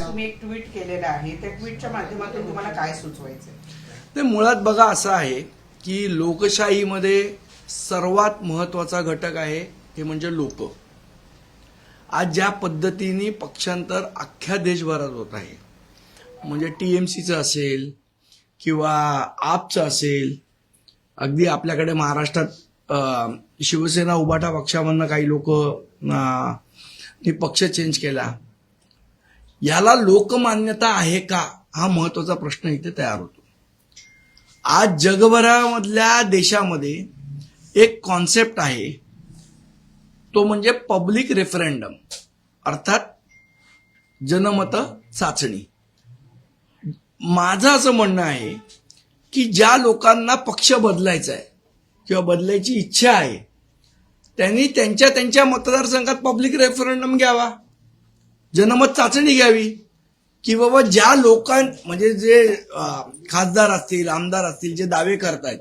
तुम्ही एक ट्विट केलेलं आहे, त्या ट्विटच्या माध्यमातून तुम्हाला काय सुचवायचं? ते मुळात बघा असं आहे की लोकशाहीमध्ये सर्वात महत्वाचा घटक आहे ते म्हणजे लोक. आज ज्या पद्धतीने पक्षांतर अख्ख्या देशभरात होत आहे, म्हणजे टीएमसीचं असेल किंवा आपचं असेल, अगदी आपल्याकडे महाराष्ट्रात शिवसेना उभाटा पक्षामधनं काही लोक पक्ष चेंज केला. याला लोकमान्यता आहे का, हा महत्वाचा प्रश्न इथे तयार होतो. आज जगभरामधल्या देशामध्ये एक कॉन्सेप्ट आहे, तो म्हणजे पब्लिक रेफरंडम, अर्थात जनमत चाचणी. माझं असं म्हणणं आहे की ज्या लोकांना पक्ष बदलायचा आहे किंवा बदलायची इच्छा आहे, त्यांनी त्यांच्या त्यांच्या मतदारसंघात पब्लिक रेफरंडम घ्यावा, जनमत चाचणी घ्यावी, की बाबा ज्या म्हणजे जे खासदार असतील, आमदार असतील, जे दावे करतायत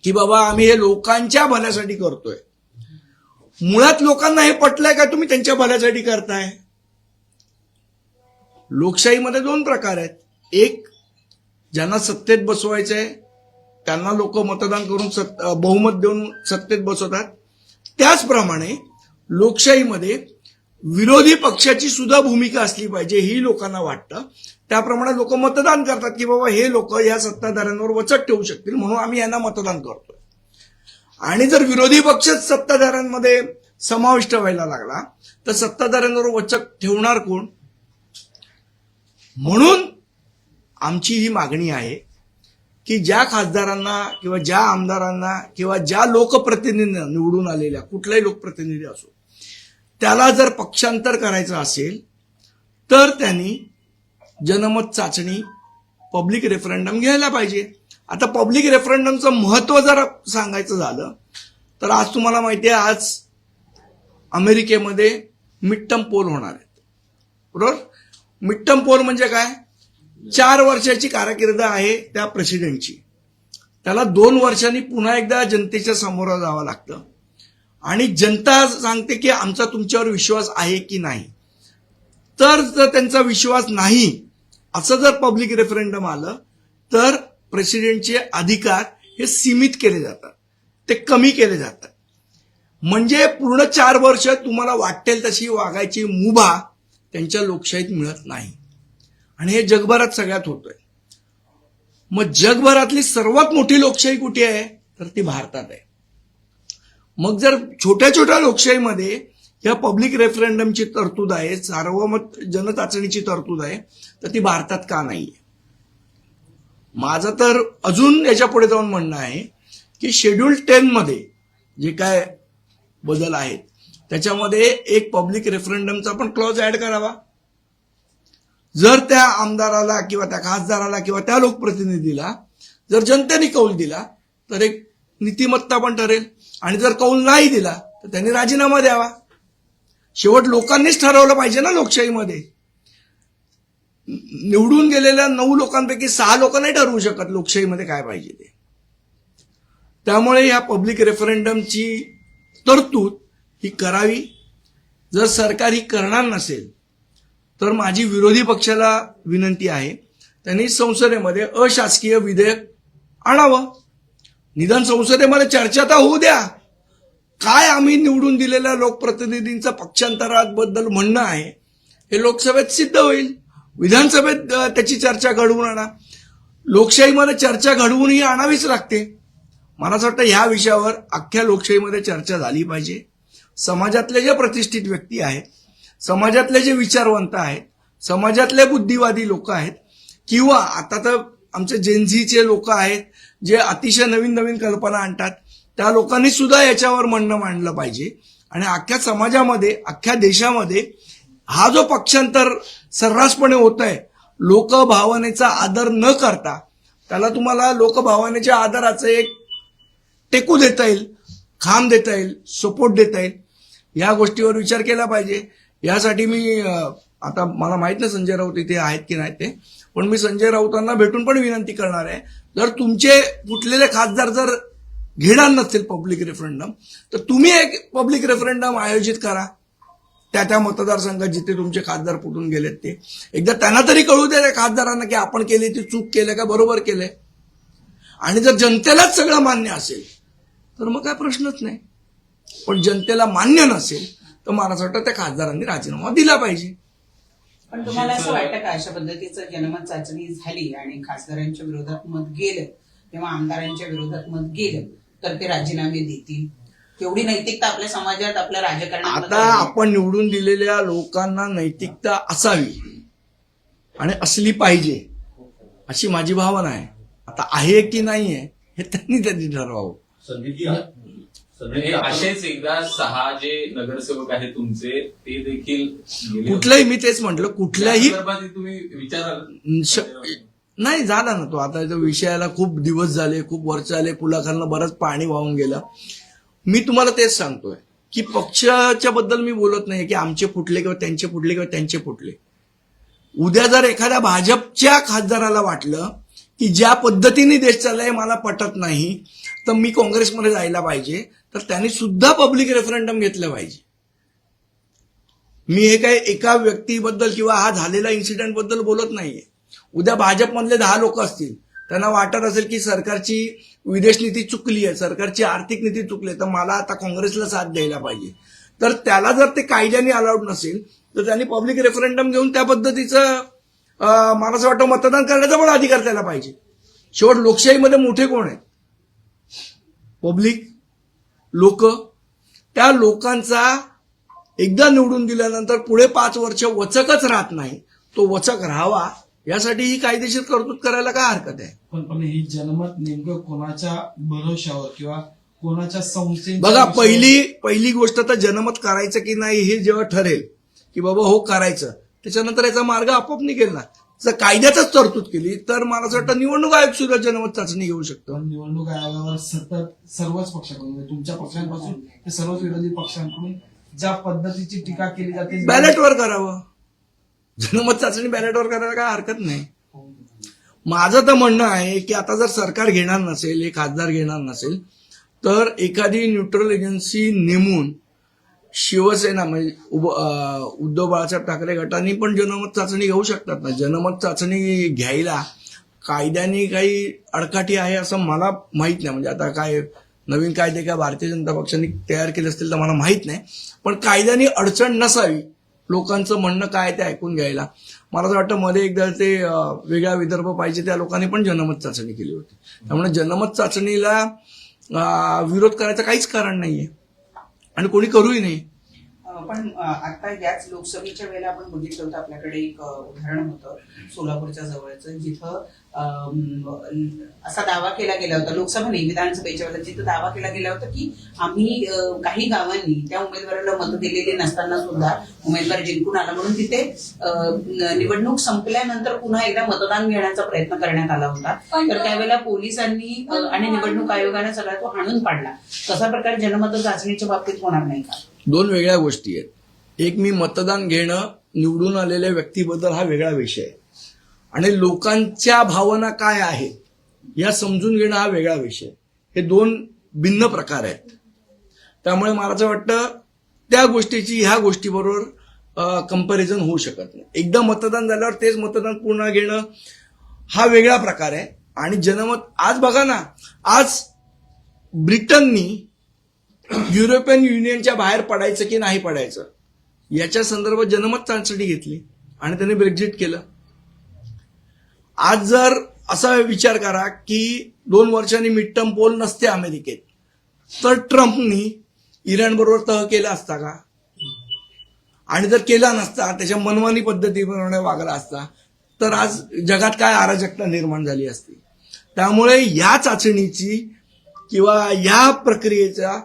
की बाबा आम्ही हे लोकांच्या भल्यासाठी करतोय, मुळात लोकांना हे पटलंय का तुम्ही त्यांच्या भल्यासाठी करताय? लोकशाहीमध्ये दोन प्रकार आहेत. एक, ज्यांना सत्तेत बसवायचं आहे त्यांना लोक मतदान करून बहुमत देऊन सत्तेत बसवतात. त्याचप्रमाणे लोकशाहीमध्ये विरोधी पक्षाची सुद्धा भूमिका असली पाहिजे, ही लोकांना वाटतं. त्याप्रमाणे लोक मतदान करतात की बाबा हे लोक या सत्ताधाऱ्यांवर वचक ठेवू शकतील, म्हणून आम्ही यांना मतदान करतोय. आणि जर विरोधी पक्षच सत्ताधाऱ्यांमध्ये समाविष्ट व्हायला लागला तर सत्ताधाऱ्यांवर वचक ठेवणार कोण? म्हणून आमची ही मागणी आहे की ज्या खासदारांना किंवा ज्या आमदारांना किंवा ज्या लोकप्रतिनिधींना निवडून आलेल्या कुठलाही लोकप्रतिनिधी असो, त्याला जर पक्षांतर करायचं असेल तर त्यांनी जनमत चाचणी, पब्लिक रेफरंडम घ्यायला पाहिजे. आता पब्लिक रेफरंडमचं महत्व जर सांगायचं झालं तर आज तुम्हाला माहिती आहे, आज अमेरिकेमध्ये मिड टर्म पोल होणार आहेत, बरोबर? मिड टर्म पोल म्हणजे काय? 4 वर्षाची कारकीर्द आहे त्या प्रेसिडेंटची, त्याला 2 वर्षांनी पुन्हा एकदा जनतेच्या समोर जावं लागतं आणि जनता सांगते की आमचा तुमच्यावर विश्वास आहे की नाही. तर जर त्यांचा विश्वास नाही असं जर पब्लिक रेफरंडम आलं तर प्रेसिडेंटचे अधिकार हे सीमित केले जातात, ते कमी केले जातात. म्हणजे पूर्ण 4 वर्ष तुम्हाला वाटेल तशी वागायची मुभा त्यांच्या लोकशाहीत मिळत नाही. आणि हे जगभरात सगळ्यात होतंय. मग जगभरातली सर्वात मोठी लोकशाही कुठे आहे तर ती भारतात आहे. मग जर छोट्या छोट्या लोकशाहीमध्ये या पब्लिक रेफरंडमची तरतूद आहे, सार्वमत जनचाचणीची तरतूद आहे, तर ती भारतात का नाहीये? माझं तर अजून याच्या पुढे जाऊन म्हणणं आहे की शेड्यूल 10 मध्ये जे काय बदल आहेत त्याच्यामध्ये एक पब्लिक रेफरंडमचा पण क्लॉज ऍड करावा. जर त्या आमदाराला किंवा त्या खासदाराला किंवा त्या लोकप्रतिनिधीला जर जनतेने कौल दिला तर एक नीतिमत्ता पण ठरेल, आणि जर कौल नाही दिला तर त्यांनी राजीनामा द्यावा. शेवट लोकांनीच ठरवलं पाहिजे ना लोकशाहीमध्ये. निवडून गेलेल्या 9 लोकांपैकी 6 लोक नाही ठरवू शकत लोकशाहीमध्ये काय पाहिजे ते. त्यामुळे या पब्लिक रेफरंडमची तरतूद ही करावी. जर सरकार ही करणार नसेल तर माझी विरोधी पक्षाला विनंती आहे, त्यांनी संसदेमध्ये अशासकीय विधेयक आणावं. निदान संसदेमध्ये चर्चा तर होऊ द्या. काय आम्ही निवडून दिलेल्या लोकप्रतिनिधींचं पक्षांतराबद्दल म्हणणं आहे हे लोकसभेत सिद्ध होईल. विधानसभेत त्याची चर्चा घडवून आणा. लोकशाहीमध्ये चर्चा घडवूनही आणावीच लागते. मला असं वाटतं ह्या विषयावर अख्ख्या लोकशाहीमध्ये चर्चा झाली पाहिजे. समाजातले जे प्रतिष्ठित व्यक्ती आहेत, समाजातले जे विचारवंत आहेत, समाजातले बुद्धिवादी लोक आहेत, किंवा आता तर आमचे जेनझीचे लोक आहेत जे अतिशय नवीन नवीन कल्पना आणतात, त्या लोकांनी सुद्धा याच्यावर म्हणणं मांडलं पाहिजे. आणि अख्ख्या समाजामध्ये, अख्ख्या देशामध्ये हा जो पक्षांतर सर्रासपणे होत आहे, लोकभावनेचा आदर न करता, त्याला तुम्हाला लोकभावनेच्या आदराचं एक टेकू देता येईल, खांब देता येईल, सपोर्ट देता येईल, या गोष्टीवर विचार केला पाहिजे. यासाठी मी आता मला माहित नाही संजय राऊत इथे आहेत की नाही ते, पण मी संजय राऊतांना भेटून पण विनंती करणार आहे, जर तुमचे कुठलेले खासदार जर घेणार नसतील पब्लिक रेफरंडम तर तुम्ही एक पब्लिक रेफरंडम आयोजित करा. त्या मतदारसंघात जिथे तुमचे खासदार फुटून गेलेत ते एकदा त्यांना तरी कळू द्या त्या खासदारांना की आपण केले ते चूक केलं का बरोबर केलंय. आणि जर जनतेलाच सगळं मान्य असेल तर मग काय प्रश्नच नाही. पण जनतेला मान्य नसेल तर मला असं वाटतं त्या खासदारांनी राजीनामा दिला पाहिजे. पण तुम्हाला असं वाटतं का अशा पद्धतीचं जनमत चाचणी झाली आणि खासदारांच्या विरोधात मत गेलं किंवा आमदारांच्या विरोधात मत गेलं तर ते राजीनामे देतील? तेवढी नैतिकता आपल्या समाजात आपल्या राजकारणात आता आपण निवडून दिलेल्या लोकांना नैतिकता असावी आणि असली पाहिजे अशी माझी भावना आहे. आता आहे की नाहीये हे त्यांनी ठरवावं. असेच एकदा 6 जे नगरसेवक आहेत तुमचे ते देखील गेले कुठल्याही मी तेच म्हटलं कुठल्याही संदर्भात तुम्ही विचाराल नाही झाला ना तो. आता त्या विषयाला खूप दिवस झाले, खूप वर्ष झाले, पुलाखालनं बरंच पाणी वाहून गेलं. मी तुम्हाला तेच सांगतोय की पक्षाच्या बद्दल मी बोलत नाही की आमचे फुटले किंवा त्यांचे फुटले किंवा त्यांचे फुटले. उद्या जर एखाद्या भाजपच्या खासदाराला वाटलं की ज्या पद्धतीने देश चाललाय मला पटत नाही तर मी काँग्रेसमध्ये जायला पाहिजे तर त्यांनी सुद्धा पब्लिक रेफरंडम घेतलं पाहिजे. मी हे काय एका व्यक्तीबद्दल किंवा हा झालेला इन्सिडेंट बद्दल बोलत नाहीये. उद्या भाजपमधले 10 लोक असतील त्यांना वाटत असेल की सरकारची विदेश नीती चुकली आहे, सरकारची आर्थिक नीती चुकली आहे तर मला आता काँग्रेसला साथ द्यायला पाहिजे. तर त्याला जर ते कायद्याने अलाउड नसेल तर त्यांनी पब्लिक रेफरंडम घेऊन त्या पद्धतीचं मला असं वाटतं मतदान करण्याचा पण अधिकार त्याला पाहिजे. शेवट लोकशाहीमध्ये मोठे कोण आहेत? पब्लिक, लोक. त्या लोकांचा एकदा निवडून दिल्यानंतर पुढे 5 वर्ष वचकच राहत नाही, तो वचक राहावा यासाठी ही कायदेशीर तरतूद करायला काय हरकत आहे? पण ही जनमत नेमकं कोणाच्या भरोशावर किंवा कोणाच्या संस्थेच्या बघा पहिली गोष्ट तर जनमत करायचं की नाही हे जेव्हा ठरेल की बाबा हो करायचं त्याच्यानंतर याचा मार्ग आपोआप निघेल ना. जर कायद्यातच तरतूद केली तर मला असं वाटतं निवडणूक आयोग सुद्धा जनमत चाचणी घेऊ शकतो. पण निवडणूक आयोगावर सतत सर्वच पक्षाकडून म्हणजे तुमच्या पक्षांपासून ते सर्वच विरोधी पक्षांकडून ज्या पद्धतीची टीका केली जाते बॅलेटवर करावं. जनमत चाचणी बॅलेटवर करायला काय हरकत नाही. माझं तर म्हणणं आहे की आता जर सरकार घेणार नसेल, हे खासदार घेणार नसेल तर एखादी न्यूट्रल एजन्सी नेमून शिवसेना म्हणजे उद्धव बाळासाहेब ठाकरे गटांनी पण जनमत चाचणी घेऊ शकतात ना. जनमत चाचणी घ्यायला कायद्याने काही अडकाठी आहे असं मला माहित नाही. म्हणजे आता काय नवीन कायदे काय भारतीय जनता पक्षाने तयार केले असतील तर मला माहित नाही. पण कायद्याने अडचण नसावी लोकांचं म्हणणं काय ते ऐकून घ्यायला. मला असं वाटतं मध्ये एकदा ते वेगळा विदर्भ पाहिजे त्या लोकांनी पण जनमत चाचणी केली होती. त्यामुळे जनमत चाचणीला विरोध करायचं काहीच कारण नाहीये आणि कोणी करूही नाही. पण आता याच लोकसभेच्या वेळेला आपण बघितलं होतं आपल्याकडे एक उदाहरण होतं सोलापूरच्या जवळचं जिथं असा दावा केला गेला होता लोकसभा नाही विधानसभेच्या वेळेला जिथं दावा केला गेला होता की आम्ही काही गावांनी त्या उमेदवाराला मतं दिलेली नसताना सुद्धा उमेदवार जिंकून आला म्हणून तिथे निवडणूक संपल्यानंतर पुन्हा एकदा मतदान घेण्याचा प्रयत्न करण्यात आला होता. तर त्यावेळेला पोलिसांनी आणि निवडणूक आयोगाने सगळा तो हाणून पाडला. तसा प्रकार जनमत चाचणीच्या बाबतीत होणार नाही का? 2 वेगळ्या गोष्टी आहेत. एक मी मतदान घेणं निवडून आलेल्या व्यक्तीबद्दल हा वेगळा विषय आहे आणि लोकांच्या भावना काय आहेत या समजून घेणं हा वेगळा विषय. हे 2 भिन्न प्रकार आहेत. त्यामुळे मला असं वाटतं त्या गोष्टीची ह्या गोष्टीबरोबर कंपॅरिझन होऊ शकत नाही. एकदा मतदान झाल्यावर तेच मतदान पुन्हा घेणं हा वेगळा प्रकार आहे. आणि जनमत आज बघा ना, आज ब्रिटननी युरोपियन युनियनच्या बाहेर पडायचं की नाही पडायचं याच्या संदर्भात जनमत चाचणी घेतली आणि त्याने ब्रेक्झिट केलं. आज जर असा विचार करा की 2 वर्षांनी मिड टर्म पोल नसते अमेरिकेत तर ट्रम्पनी इराण बरोबर तह केला असता का? आणि जर केला नसता त्याच्या मनमानी पद्धतीप्रमाणे वागला असता तर आज जगात काय अराजकता निर्माण झाली असती. त्यामुळे या चाचणीची किंवा या प्रक्रियेचा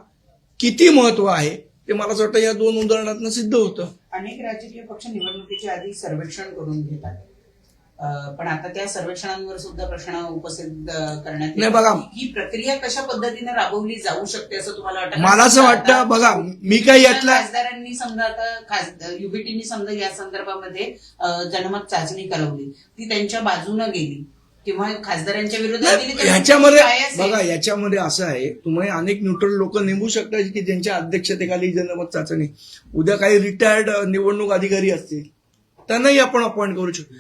किती महत्व आहे ते मला असं वाटतं या 2 उदाहरणातून सिद्ध होतं. अनेक राजकीय पक्ष निवडणुकीच्या आधी सर्वेक्षण करून घेतात पण आता त्या सर्वेक्षणांवर सुद्धा प्रश्न उपस्थित करण्यात नाही. बघा ही प्रक्रिया कशा पद्धतीने राबवली जाऊ शकते असं तुम्हाला वाटतं? मला असं वाटतं बघा मी काही यातला खासदारांनी समजा आता युबीटीनी समजा या संदर्भामध्ये जनमत चाचणी करवली ती त्यांच्या बाजूने गेली किंवा खासदारांच्या विरोधात दिली तर ह्याच्यामध्ये काय असेल? बघा, याच्यामध्ये असं आहे, तुम्ही अनेक न्यूट्रल लोक नेमू शकता की ज्यांच्या अध्यक्षतेखाली जनमत चाचणी, उद्या काही रिटायर्ड निवडणूक अधिकारी असतील त्यांनाही आपण अपॉइंट करू शकतो.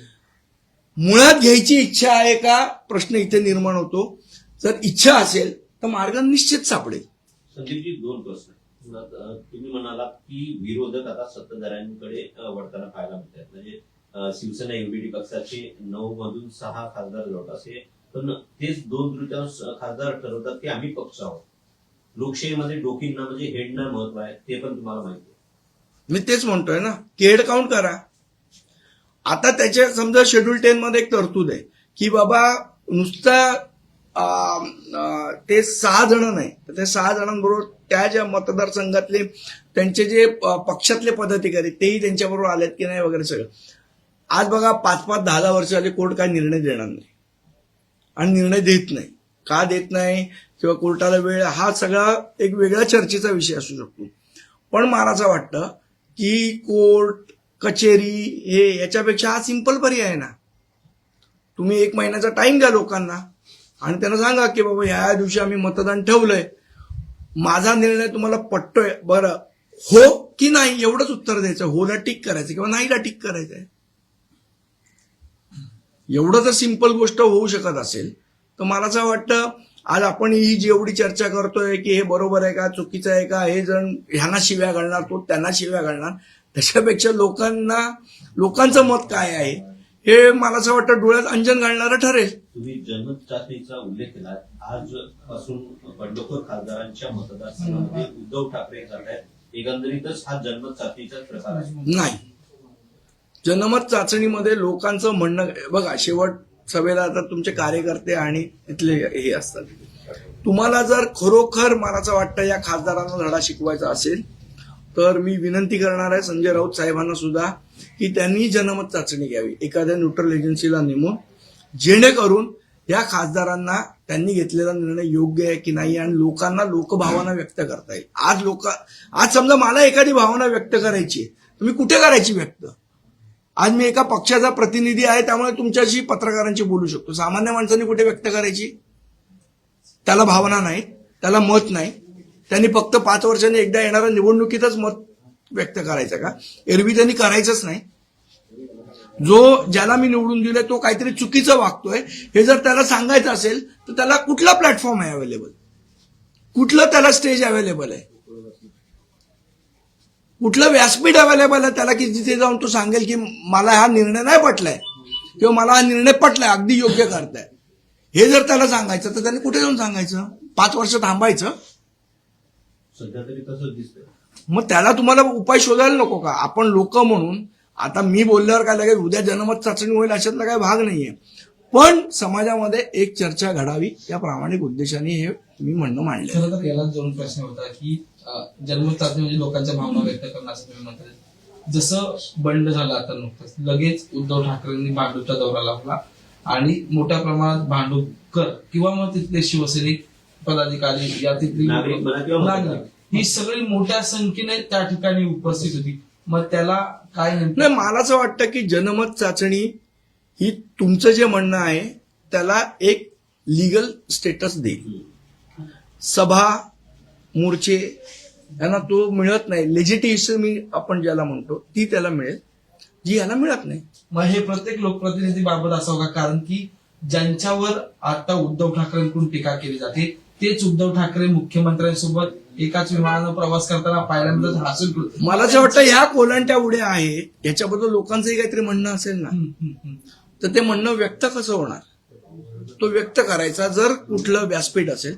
मुळात घ्यायची इच्छा आहे का प्रश्न इथे निर्माण होतो. जर इच्छा असेल तर मार्ग निश्चित सापडेल. संदीपजी, 2 प्रश्न. तुम्ही म्हणालात की विरोधक आता सत्ताधाऱ्यांकडे वळताना पाहायला मिळतात. म्हणजे शिवसेना एमबीडी पक्षाचे 9 मधून 6 खासदार जवळपास आहे, पण तेच 2/3 खासदार ठरवतात की आम्ही पक्ष आहोत. लोकशाहीमध्ये डोकींना म्हणजे हेडना महत्व आहे, ते पण तुम्हाला माहिती आहे. मी तेच म्हणतोय ना की हेड काउंट करा. आता त्याच्या समजा शेड्यूल 10 मध्ये एक तरतूद आहे की बाबा नुसता ते 6 जण नाही, तर त्या 6 जणांबरोबर त्या ज्या मतदारसंघातले त्यांचे जे पक्षातले पदाधिकारी तेही त्यांच्याबरोबर आलेत की नाही वगैरे सगळं. आज बघा 5-5, 10-10 वर्ष झाले कोर्ट काय निर्णय देणार नाही आणि निर्णय देत नाही. का देत नाही किंवा कोर्टाला वेळ, हा सगळा एक वेगळ्या चर्चेचा विषय असू शकतो. पण मला असं वाटतं की कोर्ट कचेरी हे याच्यापेक्षा हा सिंपल पर्याय आहे ना. तुम्ही 1 महिन्याचा टाइम द्या लोकांना आणि त्यांना सांगा की बाबा ह्या दिवशी आम्ही मतदान ठेवलंय, माझा निर्णय तुम्हाला पटतोय, बरं हो की नाही एवढंच उत्तर द्यायचं. होला टिक करायचं किंवा नाहीला टिक करायचंय. एवढं जर सिंपल गोष्ट होऊ शकत असेल तर मला असं वाटतं आज आपण ही जेवढी चर्चा करतोय की हे बरोबर आहे का चुकीचं आहे का, हे जण ह्यांना शिव्या घालणार, तो त्यांना शिव्या घालणार, त्याच्यापेक्षा लोकांचं मत काय आहे हे मला असं वाटतं डोळ्यात अंजन घालणारं ठरेल. तुम्ही जनमत चाचणीचा उल्लेख केला. आजपासून बंडखोर खासदारांच्या मतदारसंघामध्ये उद्धव ठाकरे जात आहेत. एकंदरीतच हा जनमत चाचणीचाच प्रकार आहे. नाही, जनमत चाचणीमध्ये लोकांचं म्हणणं बघा, शेवट सभेला आता तुमचे कार्यकर्ते आणि तिथले हे असतात. तुम्हाला जर खरोखर मला असं वाटतं या खासदारांना धडा शिकवायचा असेल तर मी विनंती करणार आहे संजय राऊत साहेबांना सुद्धा की त्यांनी जनमत चाचणी घ्यावी एखाद्या न्यूट्रल एजन्सीला नेमून, जेणेकरून या खासदारांना त्यांनी घेतलेला निर्णय योग्य आहे की नाही आणि लोकांना लोकभावना व्यक्त करता येईल. आज समजा मला एखादी भावना व्यक्त करायची आहे तर मी कुठे करायची व्यक्त? आज मी एका पक्षाचा प्रतिनिधी आहे त्यामुळे तुमच्याशी पत्रकारांशी बोलू शकतो. सामान्य माणसांनी कुठे व्यक्त करायची? त्याला भावना नाही, त्याला मत नाही, त्यांनी फक्त 5 वर्षांनी एकदा येणाऱ्या निवडणुकीतच मत व्यक्त करायचं का? एरवी त्यांनी करायचंच नाही. ज्याला मी निवडून दिलंय तो काहीतरी चुकीचं वागतोय हे जर त्याला सांगायचं असेल तर त्याला कुठला प्लॅटफॉर्म आहे अवेलेबल, कुठलं त्याला स्टेज अवेलेबल आहे, कुठलं व्यासपीठ अवेलेबल आहे त्याला की जिथे जाऊन तो सांगेल की मला हा निर्णय नाही पटलाय किंवा मला हा निर्णय पटलाय, अगदी योग्य करताय, हे जर त्याला सांगायचं तर त्याने कुठे जाऊन सांगायचं? 5 वर्ष थांबायचं? सध्या तरी तसंच दिसतंय. मग त्याला तुम्हाला उपाय शोधायला नको का? आपण लोक म्हणून आता मी बोलल्यावर काय लगेच उद्या जनमत चाचणी होईल अशातला काही भाग नाहीये, पण समाजामध्ये एक चर्चा घडावी या प्रामाणिक उद्देशाने हे मी म्हणणं मांडलं. खरं तर याला दोन प्रश्न होता की जनमत चाचणी म्हणजे लोकांच्या भावना व्यक्त करणं असं तुम्ही म्हणता. जसं बंड झालं आता नुकतंच, लगेच उद्धव ठाकरेंनी भांडूपचा दौरा लावला आणि मोठ्या प्रमाणात भांडूपकर किंवा मग तिथले शिवसैनिक पदाधिकारी या तिथली नागरिक म्हणा किंवा नागरिक ही सगळी मोठ्या संख्येने त्या ठिकाणी उपस्थित होती. मग त्याला काय नाही, मला असं वाटतं की जनमत चाचणी ही तुमचं जे म्हणणं आहे त्याला एक लीगल स्टेटस देईल. सभा मोर्चे यांना तो मिळत नाही, लेजिटिमेसी आपण ज्याला म्हणतो ती त्याला मिळेल, जी याला मिळत नाही. मग हे प्रत्येक लोकप्रतिनिधी बाबत असावं का? कारण की ज्यांच्यावर आता उद्धव ठाकरेंकडून टीका केली जाते तेच उद्धव ठाकरे मुख्यमंत्र्यांसोबत एकाच विमानानं प्रवास करताना पहिल्यांदाच हासून मला असं वाटतं ह्या कोलांट्या उड्या आहे याच्याबद्दल लोकांचंही काहीतरी म्हणणं असेल ना, तर ते म्हणणं व्यक्त कसं होणार? तो व्यक्त करायचा जर कुठलं व्यासपीठ असेल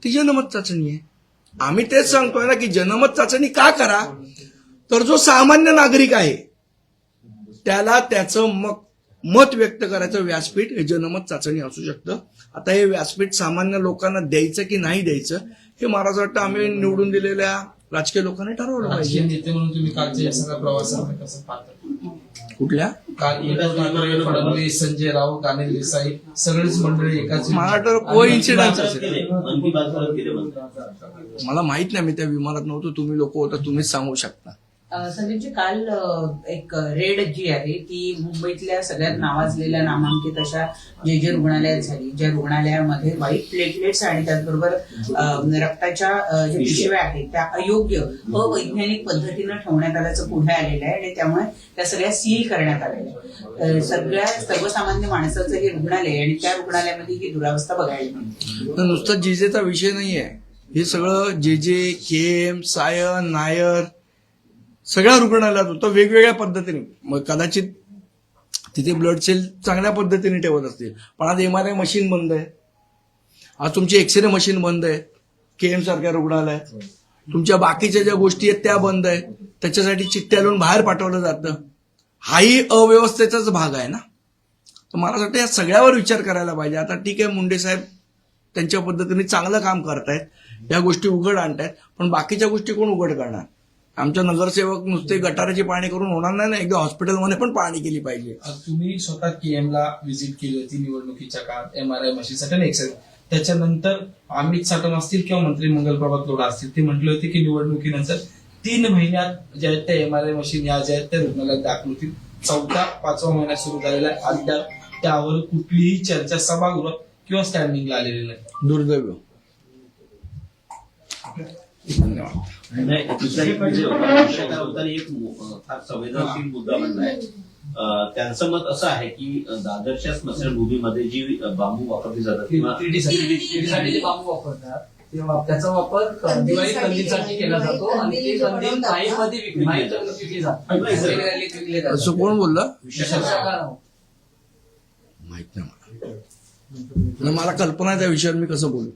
ती जनमत चाचणी आहे. आम्ही तेच सांगतोय ना की जनमत चाचणी का करा, तर जो सामान्य नागरिक आहे त्याला त्याचं मत व्यक्त करायचं व्यासपीठ हे जनमत चाचणी असू शकतं. आता हे व्यासपीठ सामान्य लोकांना द्यायचं की नाही द्यायचं हे मला असं वाटतं आम्ही निवडून दिलेल्या राजकीय लोकांनी ठरवलं राजकीय पाहिजे. नेते म्हणून तुम्ही कालच्या या सगळ्या प्रवासामध्ये कसं पाहता? कुठल्या काल उद्धव ठाकरे, फडणवीस, संजय राऊत, अनिल देसाई सगळीच मंडळी एकाच मला वाटतं कोइन्सिडन्स असेल. मन की बात केले म्हणतात. मला माहित नाही, मी त्या विमानात नव्हतो, तुम्ही लोक होता, तुम्हीच सांगू शकता. संदीपजी, काल एक रेड जी आहे ती मुंबईतल्या सगळ्यात नावाजलेल्या नामांकित अशा जे रुग्णालयात झाली, ज्या रुग्णालयामध्ये व्हाईट प्लेटलेट्स आणि त्याचबरोबर रक्ताच्या ज्या पिशव्या आहेत त्या अयोग्य अवैज्ञानिक पद्धतीनं ठेवण्यात आल्याचं पुढे आलेलं आहे आणि त्यामुळे त्या सगळ्या सील करण्यात आलेल्या आहे. सगळ्या सर्वसामान्य माणसाचं हे रुग्णालय आणि त्या रुग्णालयामध्ये ही दुरावस्था बघायला मिळते. नुसतं जेजेचा विषय नाहीये, हे सगळं जे केएम, सायन, नायर सगळ्या रुग्णालयात होतं वेगवेगळ्या पद्धतीने. मग कदाचित तिथे ब्लड सेल चांगल्या पद्धतीने ठेवत असतील, पण आज MRI मशीन बंद आहे, आज तुमची एक्सरे मशीन बंद आहे केएम सारख्या रुग्णालयात, तुमच्या बाकीच्या ज्या गोष्टी आहेत त्या बंद आहेत, त्याच्यासाठी चिठ्ठ्या लिहून बाहेर पाठवलं जातं. हाही अव्यवस्थेचाच भाग आहे ना. तर मला वाटतं या सगळ्यावर विचार करायला पाहिजे. आता ठीक आहे, मुंडे साहेब त्यांच्या पद्धतीने चांगलं काम करतायत, या गोष्टी उघड आणतायत, पण बाकीच्या गोष्टी कोण उघड करणार? आमच्या नगरसेवक नुसते गटाराची पाहणी करून होणार नाही ना, एकदा हॉस्पिटलमध्ये पण पाहणी केली पाहिजे. तुम्ही स्वतः केएमला व्हिजिट केली होती निवडणुकीच्या काळात, MRI मशीनसाठी आणि एक्सरे. त्याच्यानंतर अमित साटम असतील किंवा मंत्री मंगलप्रभात लोढा असतील, ते म्हटले होते की निवडणुकीनंतर 3 महिन्यात ज्या त्या MRI मशीन या ज्या त्या रुग्णालयात दाखल होतील. 4-5 महिना सुरू झालेला आहे, अद्याप त्यावर कुठलीही चर्चा सभागृहात किंवा स्टँडिंगला आलेली नाही. दुर्दैव. धन्यवाद. नाही, दुसरा एक विषय होता, एक फार संवेदनशील मुद्दा म्हणलाय. त्यांचं मत असं आहे की दादरच्या स्मशानभूमीमध्ये जी बांबू वापरली जातात किंवा ईडीसाठी जे बांबू वापरतात तेव्हा त्याचा वापर दिवाळी कंदीलसाठी केला जातो आणि ते कंदील माहीमध्ये विकली जातात. असं कोण बोललं? विशाखा माहित नाही मला. मला कल्पना आहे त्या विषयावर मी कसं बोलू.